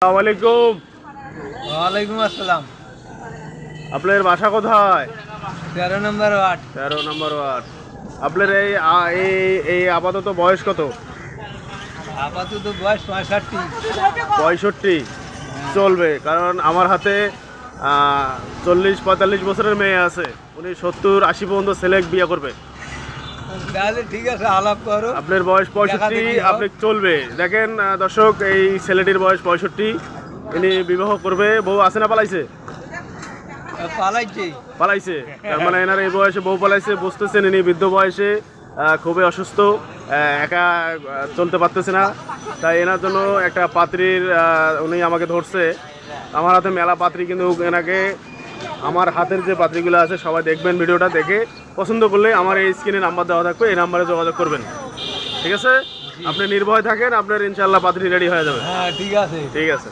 আসসালামু আলাইকুম। ওয়ালাইকুম আসসালাম। আপনার বাসা কোথায়? 13 নম্বর ওয়ার্ড। 13 নম্বর ওয়ার্ড। আপনার এই আপাতত বয়স কত? আপাতত বয়স 65। 65 চলবে, কারণ আমার হাতে 40-45 বছরের মেয়ে আছে। উনি 70-80 পর্যন্ত সিলেক্ট বিয়ে করবে। তাহলে ঠিক আছে, আলাপ করো। আপনার বয়স 65, আপনি চলবে। দেখেন দর্শক, এই ছেলেটির বয়স 65, ইনি বিবাহ করবে। বউ আছে না পালাইছে? পালাইছে। পালাইছে, তার মানে এনার এই বয়সে বউ পালাইছে। বুঝতেছেন ইনি বৃদ্ধ বয়সে খুবই অসুস্থ, একা চলতে পারতেছে না। তাই এনার জন্য একটা পাত্রীর উনি আমাকে ধরছে। আমার হাতে মেলা পাত্রী, কিন্তু এনাকে আমার হাতের যে পাত্রীগুলো আছে সবাই দেখবেন, ভিডিওটা দেখে পছন্দ করলে আমার এই স্ক্রিনে নাম্বার দেওয়া থাকবে, এই নাম্বারে যোগাযোগ করবেন। ঠিক আছে, আপনি নির্ভয় থাকেন, আপনার ইনশাল্লাহ পাত্রী রেডি হয়ে যাবে। হ্যাঁ ঠিক আছে। ঠিক আছে।